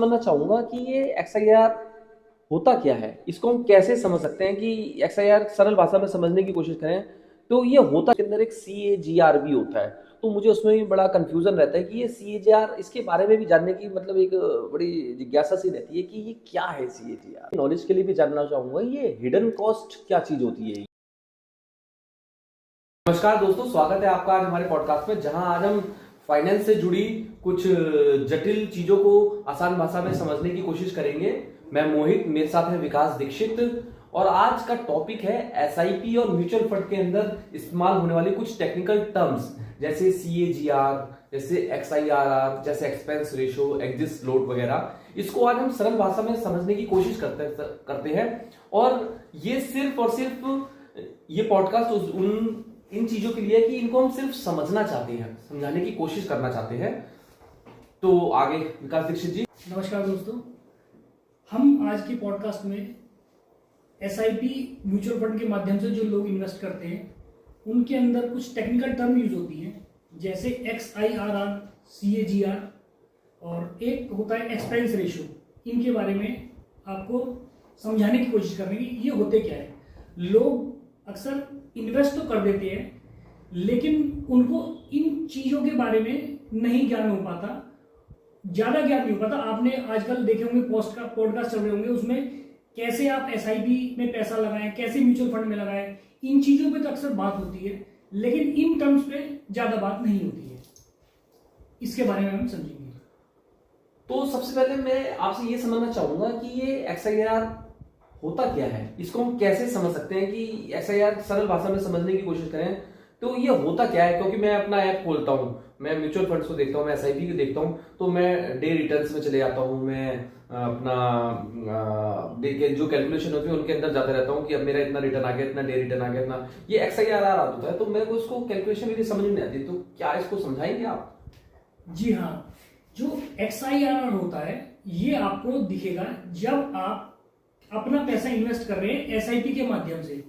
समझना चाहूंगा कि ये XIR होता क्या है, इसको हम कैसे समझ सकते हैं कि XIR सरल भाषा में समझने की कोशिश करें तो ये होता के अंदर एक CAGR भी होता है। तो मुझे उसमें भी बड़ा कंफ्यूजन रहता है कि ये CAGR, इसके बारे में भी जानने की मतलब एक बड़ी जिज्ञासा सी रहती है कि ये क्या है CAGR। नॉलेज के लिए भी जानना चाहूंगा ये हिडन कॉस्ट क्या चीज होती है। नमस्कार दोस्तों, स्वागत है आपका आज हमारे पॉडकास्ट में, जहां आज हम फाइनेंस से जुड़ी कुछ जटिल चीजों को आसान भाषा में समझने की कोशिश करेंगे। मैं मोहित, मेरे साथ है विकास दीक्षित, और आज का टॉपिक है SIP और म्यूचुअल फंड के अंदर इस्तेमाल होने वाली कुछ टेक्निकल टर्म्स जैसे CAGR, जैसे XIRR, जैसे एक्सपेंस रेशो, एग्जिट फ्लोट वगैरह। इसको आज हम सरल भाषा में समझने की कोशिश करते हैं। और ये सिर्फ और सिर्फ ये पॉडकास्ट उन इन चीजों के लिए कि इनको हम सिर्फ समझना चाहते हैं, समझाने की कोशिश करना चाहते हैं। तो आगे विकास दीक्षित जी। नमस्कार दोस्तों, हम आज की पॉडकास्ट में SIP म्यूचुअल फंड के माध्यम से जो लोग इन्वेस्ट करते हैं उनके अंदर कुछ टेक्निकल टर्म यूज होती हैं, जैसे XIRR, CAGR और एक होता है एक्सपेंस रेशो। इनके बारे में आपको समझाने की कोशिश करेंगे ये होते क्या है। लोग अक्सर इन्वेस्ट तो कर देते हैं लेकिन उनको इन चीज़ों के बारे में नहीं ज्ञान हो पाता, ज़्यादा ज्ञान नहीं हो पाता। आपने आजकल देखे होंगे पॉडकास्ट चल रहे होंगे, उसमें कैसे आप SIP में पैसा लगाएं, कैसे म्यूचुअल फंड में लगाएं, इन चीज़ों पे तो अक्सर बात होती है लेकिन इन टर्म्स पे ज़्यादा बात नहीं होती है। इसके बारे में हम समझेंगे। तो सबसे पहले मैं आपसे ये समझना चाहूंगा कि ये XIR होता क्या है, इसको हम कैसे समझ सकते हैं कि XIR सरल भाषा में समझने की कोशिश करें तो ये होता क्या है। क्योंकि मैं अपना ऐप खोलता हूँ, मैं म्यूचुअल फंड्स को देखता हूँ, मैं SIP को देखता हूँ, तो मैं डे रिटर्न्स में चले जाता हूँ, मैं अपना डे के जो कैलकुलेशन होती है उनके अंदर जाता रहता हूँ कि अब मेरा इतना रिटर्न आ गया, इतना डे रिटर्न आ गया, इतना ये XIRR होता है। तो मेरे को इसको कैलकुलेशन मेरी समझ नहीं आती, तो क्या इसको समझाएंगे आप? जी हाँ, जो XIRR होता है ये आपको दिखेगा जब आप अपना पैसा इन्वेस्ट कर रहे हैं SIP के माध्यम से।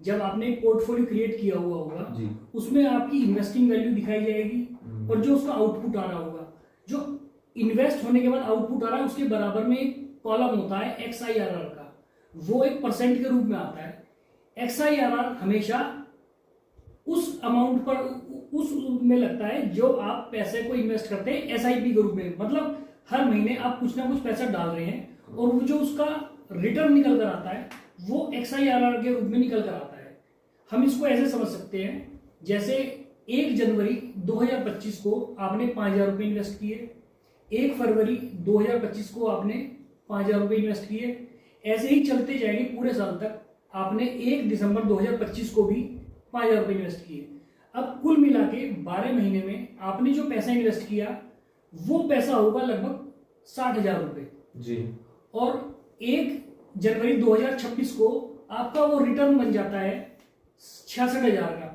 जब आपने एक पोर्टफोलियो क्रिएट किया हुआ होगा उसमें आपकी इन्वेस्टिंग वैल्यू दिखाई जाएगी और जो उसका आउटपुट आ रहा होगा, जो इन्वेस्ट होने के बाद आउटपुट आ रहा है उसके बराबर में एक कॉलम होता है XIRR का, वो एक परसेंट के रूप में आता है। XIRR हमेशा उस अमाउंट पर उस में लगता है जो आप पैसे को इन्वेस्ट करते हैं SIP के रूप में। मतलब हर महीने आप कुछ ना कुछ पैसा डाल रहे हैं और वो जो उसका रिटर्न निकल कर आता है वो XIRR के रूप में निकल कर आता है। हम इसको ऐसे समझ सकते हैं, जैसे 1 जनवरी 2025 को आपने 5,000 रुपये इन्वेस्ट किए, 1 फरवरी 2025 को आपने 5,000 रुपये इन्वेस्ट किए, ऐसे ही चलते जाएंगे पूरे साल तक। आपने 1 दिसंबर 2025 को भी 5,000 रुपये इन्वेस्ट किए। अब कुल मिला के 12 महीने में आपने जो पैसा इन्वेस्ट किया वो पैसा होगा लगभग 60,000 रुपये जी। और 1 जनवरी 2026 को आपका वो रिटर्न बन जाता है 66,000 का।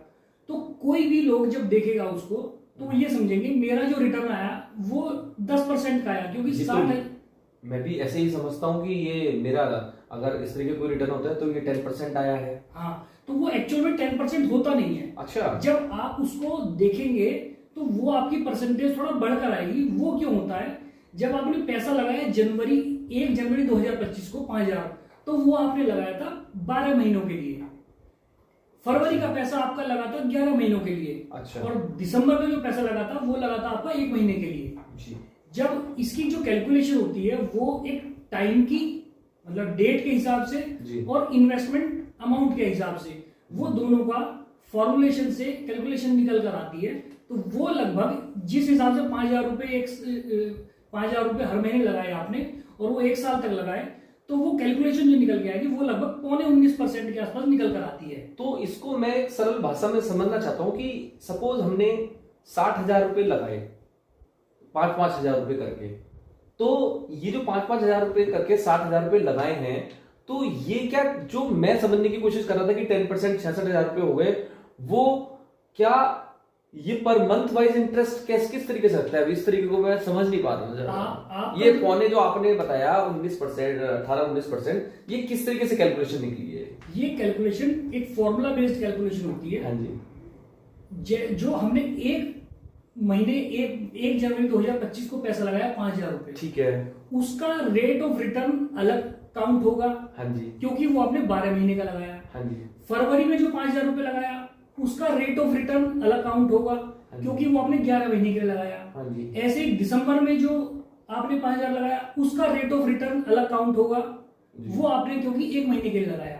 तो कोई भी लोग जब देखेगा उसको तो ये समझेंगे मेरा जो रिटर्न आया वो 10% का आया, क्योंकि 60। मैं भी ऐसे ही समझता हूँ कि ये मेरा अगर इस तरीके कोई रिटर्न होता है तो ये 10% आया है। हाँ, तो वो एक्चुअल में 10% होता नहीं है। अच्छा। जब आप उसको देखेंगे तो वो आपकी परसेंटेज थोड़ा बढ़कर आएगी। वो क्यों होता है, जब आपने पैसा लगाया 1 जनवरी 2025 को 5,000, तो वो आपने लगाया था 12 महीनों के लिए। फरवरी का पैसा आपका लगा था 11 महीनों के लिए। अच्छा। और दिसंबर में जो पैसा लगा था वो लगा था आपका 1 महीने के लिए जी। जब इसकी जो कैलकुलेशन होती है वो एक टाइम की मतलब डेट के हिसाब से और इन्वेस्टमेंट अमाउंट के हिसाब से, वो दोनों का फॉर्मुलेशन से कैलकुलेशन निकल कर आती है। तो वो लगभग जिस हिसाब से 5,000 रुपये हर महीने लगाए आपने और वो 1 साल तक लगाए, तो वो कैलकुलेशन जो निकल के आएगी वो लगभग 19.25% के आसपास निकल कर आती है। तो इसको मैं एक सरल भाषा में समझना चाहता हूँ कि सपोज हमने 60,000 रुपये लगाए 5-5 हजार रुपये करके, तो ये जो 5-5 हजार रुपये करके 60,000 रुपये लगाए हैं, तो ये क्या, जो मैं समझने की कोशिश कर रहा था कि 10% 66,000 रुपये हो गए, वो क्या ये पर मंथ वाइज इंटरेस्ट किस तरीके से लगता है? इस तरीके को मैं समझ नहीं पा रहा हूँ। ये पौने जो आपने बताया 19%, 18-19%, ये किस तरीके से कैलकुलेशन निकली है? ये कैलकुलेशन एक फॉर्मूला बेस्ड कैलकुलेशन होती है। हाँ जी। जो हमने एक महीने 1 जनवरी 2025 को पैसा लगाया 5,000 रुपए, ठीक है। उसका रेट ऑफ रिटर्न अलग काउंट होगा, हाँ जी, क्योंकि वो आपने 12 महीने का लगाया। हाँ जी, फरवरी में जो 5,000 रुपए लगाया उसका रेट ऑफ रिटर्न अलग काउंट होगा, क्योंकि वो आपने 11 महीने के लिए लगाया। हाँ जी, ऐसे दिसंबर में जो आपने 5,000 लगाया उसका रेट ऑफ रिटर्न अलग काउंट होगा, वो आपने क्योंकि 1 महीने के लिए लगाया।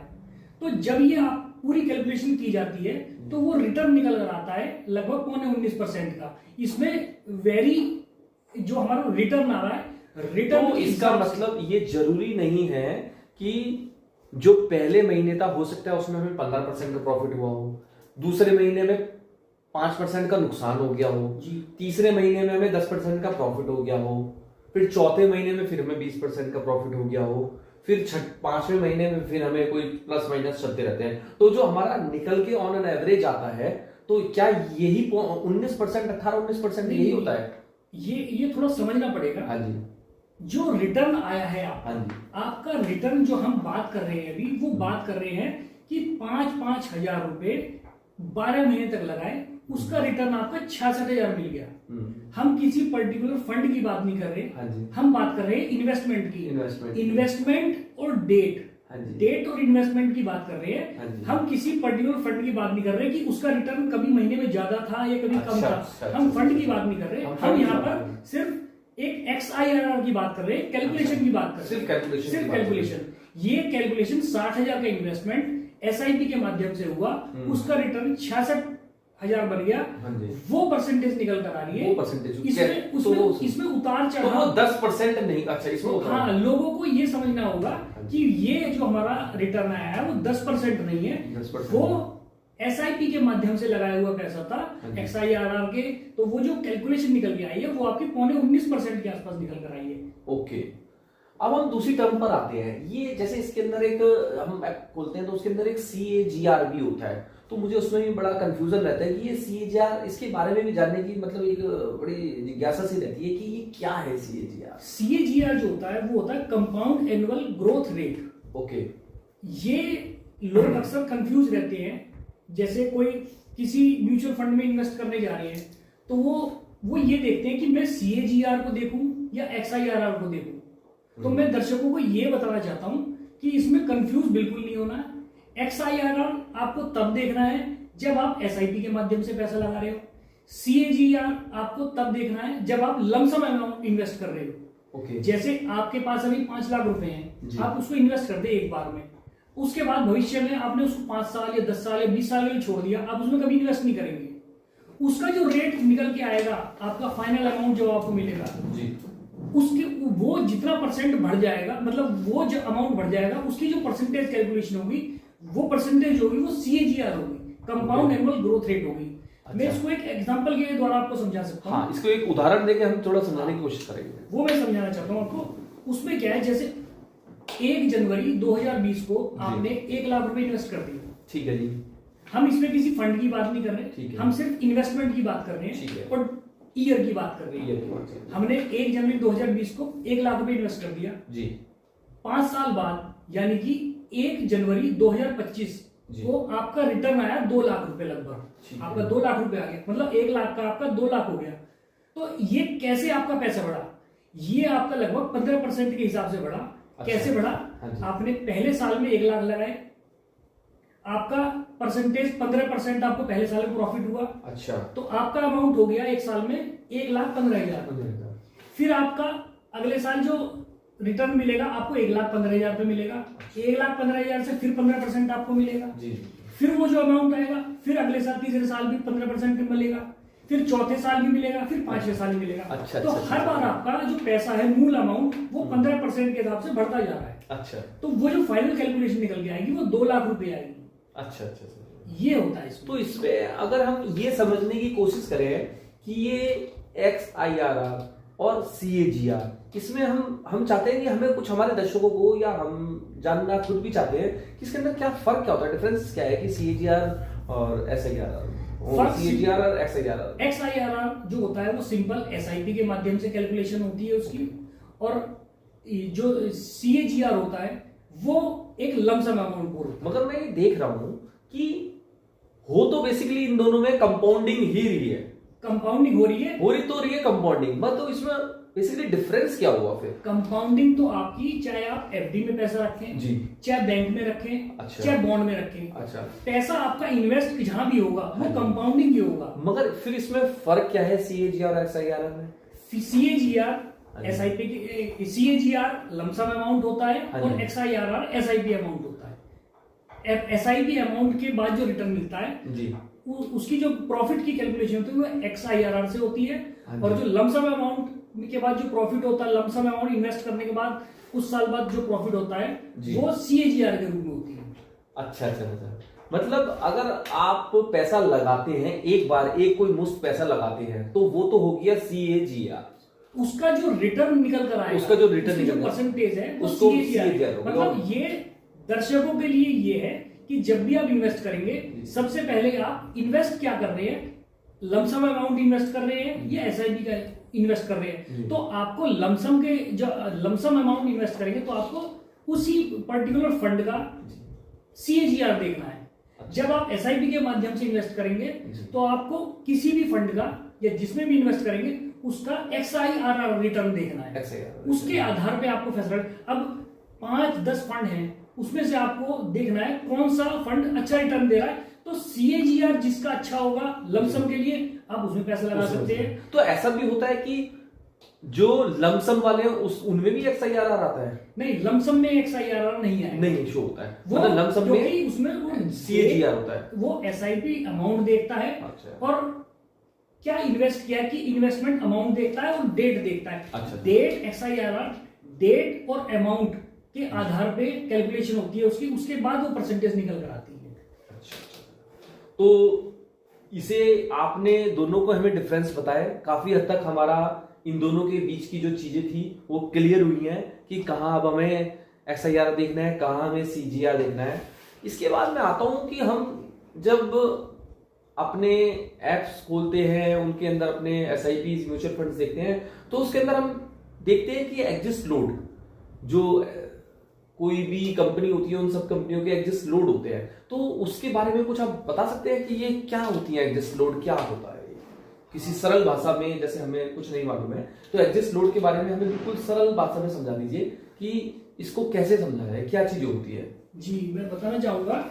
तो जब ये आप पूरी कैलकुलेशन की जाती है तो वो रिटर्न निकल कर आता है लगभग 19% का। इसमें वेरी जो हमारा रिटर्न आ रहा है, रिटर्न तो इसका मतलब ये जरूरी नहीं है कि जो पहले महीने था हो सकता है उसमें हमें 15% का प्रॉफिट हुआ हो, दूसरे महीने में 5% का नुकसान हो गया हो, तीसरे महीने में हमें 10% का प्रॉफिट हो गया हो, फिर चौथे महीने में फिर हमें 20% का प्रॉफिट हो गया हो, फिर पांचवें महीने में फिर हमें कोई प्लस माइनस चलते रहते हैं। तो जो हमारा निकल के ऑन एन एवरेज आता है, तो क्या यही 19%, 18-19% यही होता है? ये थोड़ा समझना पड़ेगा। हाँ जी, जो रिटर्न आया है आपका, हाँ जी, आपका रिटर्न जो हम बात कर रहे हैं अभी, वो बात कर रहे हैं कि 5-5 हजार रुपए 12 महीने तक लगाए, उसका रिटर्न आपका 66,000 मिल गया। हम किसी पर्टिकुलर फंड की बात नहीं कर रहे, हाँ जी, हम बात कर रहे हैं इन्वेस्टमेंट की। इन्वेस्टमेंट और डेट और इन्वेस्टमेंट की बात कर रहे हैं। हम किसी पर्टिकुलर फंड की बात नहीं कर रहे कि उसका रिटर्न कभी महीने में ज्यादा था या कभी कम था। हम फंड की बात नहीं कर रहे, हम यहाँ पर सिर्फ एक XIRR की बात कर रहे हैं, कैलकुलेशन की बात कर रहे हैं, सिर्फ कैलकुलेशन। ये कैलकुलेशन 60,000 का इन्वेस्टमेंट SIP के माध्यम से हुआ, उसका रिटर्न 66,000 बन गया। वो परसेंटेज निकल कर आ रही है, वो परसेंटेज इसमें उतार तो वो 10% नहीं। अच्छा, इसमें हाँ, लोगों को ये समझना होगा कि ये जो हमारा रिटर्न आया है वो 10% नहीं है, 10% वो SIP के माध्यम से लगाया हुआ पैसा था, XIRR के। तो वो जो कैलकुलेशन निकल के आई है वो आपकी 19% के आसपास निकल कर आई है। ओके, अब हम दूसरी टर्म पर आते हैं। ये जैसे इसके अंदर एक हम ऐप खोलते हैं तो उसके अंदर एक CAGR भी होता है, तो मुझे उसमें भी बड़ा कंफ्यूजन रहता है कि ये CAGR, इसके बारे में भी जानने की मतलब एक बड़ी जिज्ञासा सी रहती है कि ये क्या है CAGR? CAGR जो होता है वो होता है compound annual growth rate. Okay, ये लोग अक्सर कंफ्यूज रहते हैं। जैसे कोई किसी म्यूचुअल फंड में इन्वेस्ट करने जा रहे हैं तो वो ये देखते हैं कि मैं CAGR को देखूं या XIRR को देखूं। तो मैं दर्शकों को ये बताना चाहता हूं कि इसमें कंफ्यूज बिल्कुल नहीं होना है। XIRR आपको तब देखना है जब आप SIP के माध्यम से पैसा लगा रहे हो। CAGR आपको तब देखना है जब आप लमसम अमाउंट इन्वेस्ट कर रहे हो। ओके, जैसे आपके पास अभी 5 लाख रुपए हैं, आप उसको इन्वेस्ट कर दे एक बार में, उसके बाद भविष्य में आपने उसको 5 साल या 10 साल या 20 साल के लिए छोड़ दिया, आप उसमें कभी इन्वेस्ट नहीं करेंगे। उसका जो रेट निकल के आएगा, आपका फाइनल अमाउंट जो आपको मिलेगा जी, उसके वो जितना परसेंट बढ़ जाएगा, मतलब वो जो अमाउंट बढ़ जाएगा, उसकी जो परसेंटेज कैलकुलेशन होगी, वो परसेंटेज होगी, वो CAGR होगी, कंपाउंड एनुअल ग्रोथ रेट होगी। अच्छा। मैं इसको एक एग्जांपल के द्वारा आपको समझा सकता हूँ। हाँ, इसको एक उदाहरण देके हम थोड़ा समझाने की कोशिश करेंगे। वो मैं समझाना चाहता हूँ आपको। उसमें क्या है, जैसे 1 जनवरी 2020 को आपने 1 लाख रुपए इन्वेस्ट कर दिए, ठीक है जी। हम इसमें किसी फंड की बात नहीं कर रहे, हम सिर्फ इन्वेस्टमेंट की बात कर रहे हैं और ईयर की बात कर रहे हैं। हमने 1 जनवरी 2020 को 1 लाख रुपए इन्वेस्ट कर दिया जी। 5 साल बाद यानी कि 1 जनवरी 2025 को आपका रिटर्न आया 2 लाख रुपए लगभग। आपका 2 लाख रुपए आ गया, मतलब 1 लाख का आपका 2 लाख हो गया। तो ये कैसे आपका पैसा बढ़ा? ये आपका लगभग 15% के हिसाब से बढ़ा। अच्छा। कैसे बढ़ा? आपने पहले साल में 1 लाख लगाए, आपका परसेंटेज 15% आपको पहले साल में प्रॉफिट हुआ। अच्छा, तो आपका अमाउंट हो गया एक साल में 1,15,000। फिर आपका अगले साल जो रिटर्न मिलेगा आपको 1,15,000 पे मिलेगा। 1,15,000 से फिर 15% आपको मिलेगा जी। फिर वो जो अमाउंट आएगा, फिर अगले साल तीसरे साल भी 15% मिलेगा, फिर चौथे साल भी मिलेगा, फिर 5वें साल भी मिलेगा। अच्छा, तो हर बार आपका जो पैसा है, मूल अमाउंट, वो 15% के हिसाब से बढ़ता जा रहा है। अच्छा, तो वो जो फाइनल कैलकुलेशन निकल के आएगी वो 2 लाख रुपए आएगी। अच्छा अच्छा, ये होता है इसमें। तो इसमें अगर हम ये समझने की कोशिश करें कि ये XIRR और CAGR, इसमें हम चाहते हैं कि हमें कुछ हमारे दर्शकों को या हम जानना खुद भी चाहते हैं कि इसके अंदर क्या फर्क क्या होता है, डिफरेंस क्या है कि CAGR और SIRR, CAGR और XIRR। XIRR जो होता है वो सिंपल SIP के माध्यम से कैलकुलेशन होती है उसकी, और जो CAGR होता है वो एक लमसम अमाउंट पर। मगर मैं ये देख रहा हूं कि हो तो बेसिकली इन दोनों में कंपाउंडिंग ही रही है। कंपाउंडिंग हो रही है। तो रही है कंपाउंडिंग, मतलब इसमें बेसिकली डिफरेंस क्या हुआ फिर? कंपाउंडिंग तो आपकी, चाहे आप एफडी में पैसा रखें जी, चाहे बैंक में रखें, अच्छा, चाहे बॉन्ड में रखें, अच्छा, पैसा आपका इन्वेस्ट जहां भी होगा वो हाँ जी। कंपाउंडिंग ही होगा। मगर फिर इसमें फर्क क्या है सीएजीआर और एसआईआर में? सीएजीआर एसआईपी की, सीएजीआर लमसम अमाउंट होता है हाँ और जी। एक्सआईआर एसआईपी अमाउंट होता है। एसआईपी अमाउंट के बाद जो रिटर्न मिलता है जी, उसकी जो प्रॉफिट की कैलकुलेशन होती है वो एक्सआईआर से होती है। हाँ और जी। जो लमसम अमाउंट के बाद जो प्रॉफिट होता है, लमसम अमाउंट इन्वेस्ट करने के बाद कुछ साल बाद जो प्रॉफिट होता है जी। वो सीएजीआर के रूप में होती है। अच्छा अच्छा अच्छा, मतलब अगर आप पैसा लगाते हैं एक बार, एक कोई मुश्त पैसा लगाते हैं तो वो तो हो गया सीएजीआर, उसका जो रिटर्न निकल कर आएगा, उसका जो रिटर्न निकल कर परसेंटेज है वो उसको सीएजीआर CAGR होगा। मतलब ये दर्शकों के लिए ये है कि जब भी आप इन्वेस्ट करेंगे सबसे पहले आप इन्वेस्ट क्या कर रहे हैं, लमसम अमाउंट इन्वेस्ट कर रहे हैं या एसआईपी का इन्वेस्ट कर रहे हैं। तो आपको लमसम के जो लमसम अमाउंट इन्वेस्ट करेंगे तो आपको उसी पर्टिकुलर फंड का सीएजीआर देखना है। जब आप एसआईपी के माध्यम से इन्वेस्ट करेंगे तो आपको किसी भी फंड का या जिसमें भी इन्वेस्ट करेंगे उसका एक्सआईआर रिटर्न देखना है। उसके आधार पे आपको फैसला, अब 5-10 फंड हैं उसमें से आपको देखना है कौन सा फंड अच्छा रिटर्न दे रहा है। तो सीएजीआर जिसका अच्छा होगा लमसम के लिए आप उसमें पैसा लगा सकते हैं। तो ऐसा भी होता है कि जो लमसम वाले हैं उनमें भी एक्सआईआर आता है? नहीं, लमसम में एक्सआईआर नहीं आएगा, नहीं शो होता है, वो मतलब लमसम में उसमें वो सीएजीआर होता है, वो एसआईपी अमाउंट देखता है। अच्छा। और क्या इन्वेस्ट किया कि इन्वेस्टमेंट अमाउंट देखता है और डेट देखता है। अच्छा। डेट एक्सआईआर डेट और अमाउंट के आधार पे कैलकुलेशन होती है उसकी, उसके बाद वो परसेंटेज निकल कर आती है। अच्छा, तो इसे आपने दोनों को हमें डिफरेंस बताया, काफी हद तक हमारा इन दोनों के बीच की जो चीजें थी वो क्लियर हुई हैं कि कहाँ अब हमें एक्सआईआर देखना है, कहाँ हमें सीजीआर देखना है। इसके बाद मैं आता हूं कि हम जब अपने एप्स खोलते हैं उनके अंदर अपने एसआईपी म्यूचुअल फंड्स देखते हैं तो उसके अंदर हम देखते हैं कि एग्जिस्ट लोड, जो कोई भी कंपनी होती है उन सब कंपनियों के एग्जिस्ट लोड होते हैं, तो उसके बारे में कुछ आप बता सकते हैं कि ये क्या होती है, एग्जिस्ट लोड क्या होता है? किसी सरल भाषा में, जैसे हमें कुछ नहीं मालूम है तो एग्जिस्ट लोड के बारे में हमें बिल्कुल सरल भाषा में समझा दीजिए कि इसको कैसे समझा जाए, क्या चीज होती है। जी मैं बताना चाहूंगा।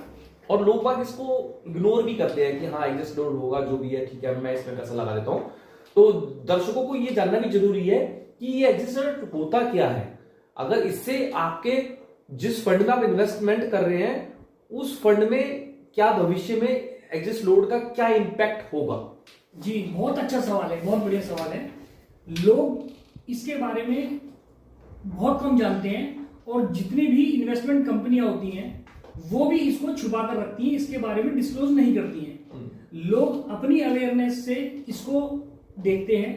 और लोग बाग इसको इग्नोर भी करते हैं कि हाँ एग्जिस्ट लोड होगा, जो भी है ठीक है मैं इसमें पैसा लगा देता हूँ। तो दर्शकों को ये जानना भी जरूरी है कि ये एग्जिस्ट लोड होता क्या है। अगर इससे आपके जिस फंड में आप इन्वेस्टमेंट कर रहे हैं उस फंड में क्या भविष्य में एग्जिस्ट लोड का क्या इंपैक्ट होगा। जी बहुत अच्छा सवाल है, बहुत बढ़िया सवाल है। लोग इसके बारे में बहुत कम जानते हैं और जितनी भी इन्वेस्टमेंट कंपनियां होती हैं वो भी इसको छुपा कर रखती हैं, इसके बारे में डिस्क्लोज नहीं करती हैं। लोग अपनी अवेयरनेस से इसको देखते हैं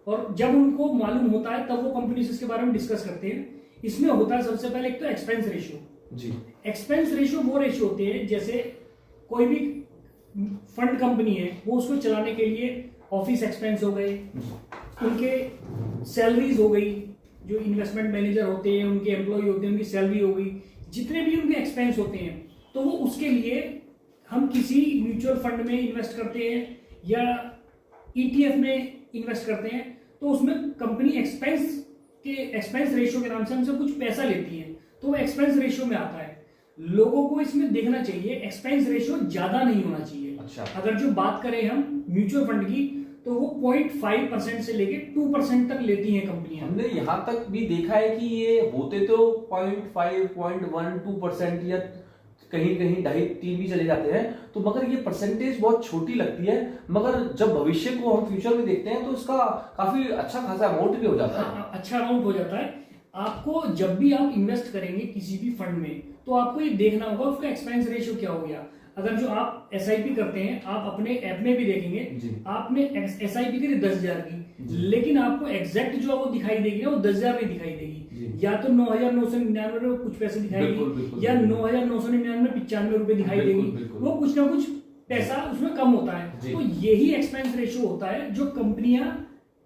और जब उनको मालूम होता है तब वो कंपनी से इसके बारे में डिस्कस करते हैं। इसमें होता है सबसे पहले एक तो एक्सपेंस रेशियो। जी एक्सपेंस रेशियो वो रेशियो होते हैं, जैसे कोई भी फंड कंपनी है वो उसको चलाने के लिए ऑफिस एक्सपेंस हो गए, उनके सैलरीज हो गई, जो इन्वेस्टमेंट मैनेजर होते हैं उनके एम्प्लॉय होते हैं उनकी सैलरी हो गई, जितने भी उनके एक्सपेंस होते हैं तो वो उसके लिए हम किसी म्यूचुअल फंड में इन्वेस्ट करते हैं या ईटीएफ में इन्वेस्ट करते हैं तो उसमें कंपनी एक्सपेंस रेशियो के नाम से हमसे कुछ पैसा लेती है, तो वो एक्सपेंस रेशियो में आता है। लोगों को इसमें देखना चाहिए एक्सपेंस रेशियो ज्यादा नहीं होना चाहिए। अच्छा। अगर जो बात करें हम म्यूचुअल फंड की तो वो 0.5% से लेके 2% तक लेती हैं कंपनियां। हमने यहाँ तक भी देखा है कि ये होते तो 0.5, 0.1, 2% या कहीं कहीं 2.5-3 भी चले जाते हैं, तो मगर ये परसेंटेज बहुत छोटी लगती है। मगर जब भविष्य को हम फ्यूचर में देखते हैं तो इसका काफी अच्छा खासा अमाउंट भी हो जाता है। अच्छा अमाउंट हो जाता है। आपको जब भी आप इन्वेस्ट करेंगे किसी भी फंड में तो आपको ये देखना होगा उसका एक्सपेंस रेशियो क्या हो गया। अगर जो आप एसआईपी करते हैं आप अपने ऐप में भी देखेंगे, आपने एसआईपी करी 10,000 की, लेकिन आपको एग्जैक्ट जो वो दिखाई देगी ना वो 10,000 नहीं दिखाई देगी, या तो 9,999 में कुछ पैसे दिखाई देगी या 9,999 में 95 रुपए दिखाई देगी, वो कुछ ना कुछ पैसा उसमें कम होता है। तो यही एक्सपेंस रेशियो होता है जो कंपनियां,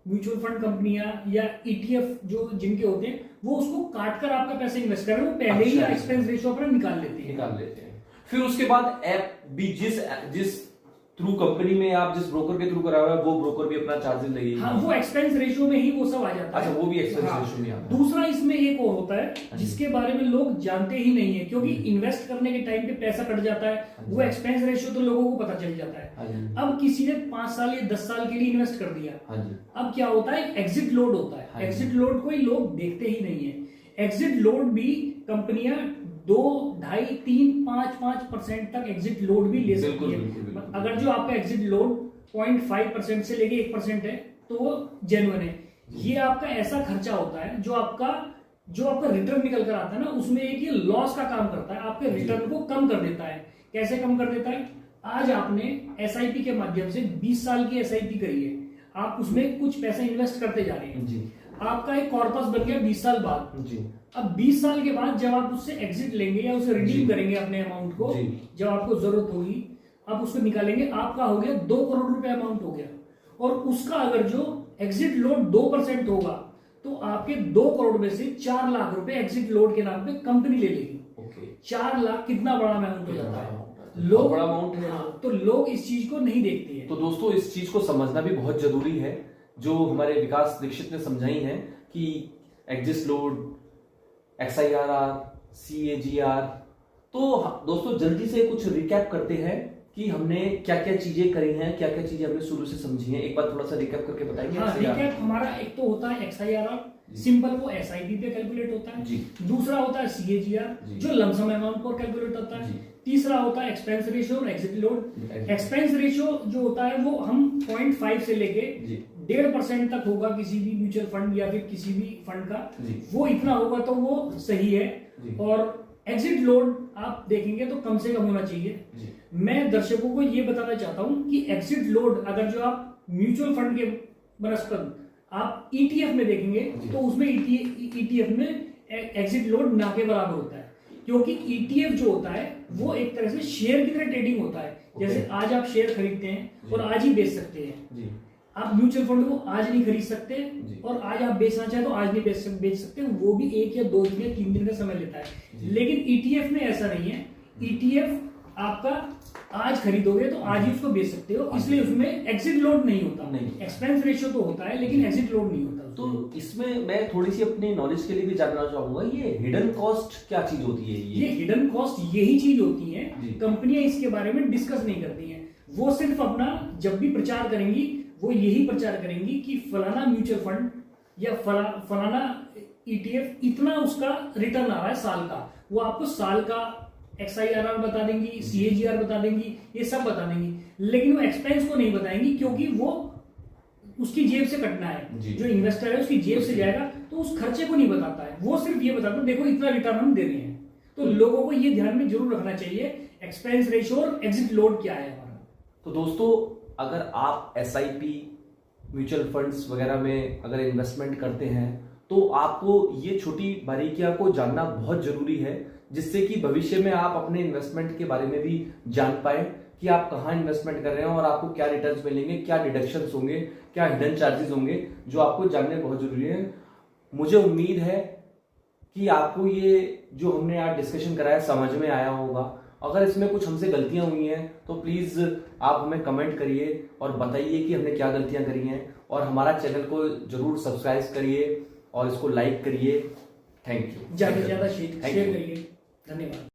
म्यूचुअल फंड कंपनियां या ईटीएफ जो जिनके होते हैं वो उसको काट कर आपका पैसा इन्वेस्ट कर रहे हैं, वो पहले ही एक्सपेंस रेशियो अपना निकाल लेते हैं। फिर उसके बाद ऐप भी जिस थ्रू कंपनी में आप जिस ब्रोकर के थ्रू करा हुआ है वो ब्रोकर भी अपना चार्जेस लगेगी। हाँ, वो एक्सपेंस रेशियो में ही वो सब आ जाता है। अच्छा, वो भी एक्सपेंस हाँ। रेशियो में आता है। दूसरा इसमें एक और होता है जिसके बारे में लोग जानते ही नहीं है, क्योंकि इन्वेस्ट करने के टाइम पे पैसा कट जाता है, वो एक्सपेंस रेशियो तो लोगों को पता चल जाता है। अब किसी ने 5 साल या 10 साल के लिए इन्वेस्ट कर दिया, अब क्या होता है, एग्जिट लोड होता है। एग्जिट लोड कोई लोग देखते ही नहीं है। एग्जिट लोड भी कंपनियां 2, 2.5, 3, 5% तक एग्जिट लोड भी ले सकती है। अगर जो आपका एग्जिट लोड 0.5% से लेके 1% है तो वो जेन्युइन है। ये आपका ऐसा खर्चा होता है जो आपका रिटर्न निकल कर आता है ना, उसमें एक ये लॉस का काम करता है, आपके रिटर्न को कम कर देता है। कैसे कम कर देता है? आज आपने एसआईपी के माध्यम से 20 साल की एसआईपी करी है, आप उसमें कुछ पैसा इन्वेस्ट करते जा रहे हैं जी। आपका एक कॉर्पस बन गया 20 साल बाद जी। अब 20 साल के बाद जब आप उससे एग्जिट लेंगे या उसे रिडीम करेंगे अपने अमाउंट को, जब आपको जरूरत होगी आप उसको निकालेंगे, आपका हो गया 2 करोड़ रुपए अमाउंट हो गया। और उसका अगर जो एग्जिट लोड 2% होगा तो आपके 2 करोड़ में से 4 लाख रुपए एग्जिट लोड के नाम पे कंपनी ले लेगी। 4 लाख कितना बड़ा अमाउंट हो जाता है, लोग बड़ा अमाउंट है। तो लोग इस चीज को नहीं देखते हैं। तो दोस्तों इस चीज को समझना भी बहुत जरूरी है, जो हमारे विकास दीक्षित ने समझाई है कि एग्जिट लोड, XIRR, CAGR। तो दोस्तों जल्दी से कुछ रिकैप करते हैं कि हमने क्या क्या चीजें करी हैं, क्या क्या चीजें हमने शुरू से समझी हैं। एक बार थोड़ा सा रिकैप करके बताएंगे। हाँ, रिकैप हमारा एक तो होता है XIRR, सिंपल, वो SIP पे कैलकुलेट होता है। दूसरा होता है CAGR जो लमसम अमाउंट पर कैलकुलेट होता है। तीसरा होता है एक्सपेंस रेशियो और एग्जिट लोड। एक्सपेंस रेशियो जो होता है वो हम 0.5 से लेके 1.5% तक होगा किसी भी म्यूचुअल फंड या फिर किसी भी फंड का, वो इतना होगा तो वो सही है। और एग्जिट लोड आप देखेंगे तो कम से कम होना चाहिए। मैं दर्शकों को ये बताना चाहता हूं कि एग्जिट लोड अगर जो आप म्यूचुअल फंड के बनस्पत आप ETF में देखेंगे तो उसमें ETF में एग्जिट लोड ना के बराबर होता है, क्योंकि ETF जो होता है वो एक तरह से शेयर की तरह ट्रेडिंग होता है। जैसे आज आप शेयर खरीदते हैं और आज ही बेच सकते हैं। आप म्यूचुअल फंड को आज नहीं खरीद सकते और आज आप बेचना चाहे तो आज नहीं बेच सकते, वो भी 1 या 2 दिन या 3 दिन का समय लेता है। लेकिन ETF में ऐसा नहीं है। ETF आपका आज खरीदोगे तो आज ही उसको बेच सकते हो, इसलिए उसमें एग्जिट लोड नहीं होता। एक्सपेंस रेशियो तो होता है लेकिन एग्जिट लोड नहीं होता। तो इसमें मैं थोड़ी सी अपनी नॉलेज के लिए भी जानना चाहूंगा, ये हिडन कॉस्ट क्या चीज होती है? ये हिडन कॉस्ट यही चीज होती है, कंपनियां इसके बारे में डिस्कस नहीं करती हैं। वो सिर्फ अपना जब भी प्रचार करेंगी वो यही प्रचार करेंगी कि फलाना म्यूचुअल फंड या फलाना ETF इतना उसका रिटर्न आ रहा है साल का। वो आपको साल का XIRR बता देंगी, CAGR बता देंगी, ये सब बता देंगी, लेकिन वो एक्सपेंस को नहीं बताएंगी, क्योंकि वो उसकी जेब से कटना है। जो इन्वेस्टर है उसकी जेब से जाएगा, तो उस खर्चे को नहीं बताता है। वो सिर्फ ये बताता है देखो इतना रिटर्न हम दे रहे हैं। तो लोगों को ये ध्यान में जरूर रखना चाहिए एक्सपेंस रेशियो और एग्जिट लोड क्या है हमारा। तो दोस्तों अगर आप SIP, म्यूचुअल फंड्स वगैरह में अगर इन्वेस्टमेंट करते हैं तो आपको ये छोटी बारीकियां को जानना बहुत जरूरी है, जिससे कि भविष्य में आप अपने इन्वेस्टमेंट के बारे में भी जान पाए कि आप कहाँ इन्वेस्टमेंट कर रहे हैं और आपको क्या रिटर्न्स मिलेंगे, क्या डिडक्शंस होंगे, क्या हिडन चार्जेस होंगे, जो आपको जानने बहुत जरूरी है। मुझे उम्मीद है कि आपको ये जो हमने आज डिस्कशन कराया समझ में आया होगा। अगर इसमें कुछ हमसे गलतियां हुई हैं तो प्लीज आप हमें कमेंट करिए और बताइए कि हमने क्या गलतियां करी हैं, और हमारा चैनल को जरूर सब्सक्राइब करिए और इसको लाइक करिए। Thank you. ज्यादा से ज्यादा शेयर करिए। धन्यवाद।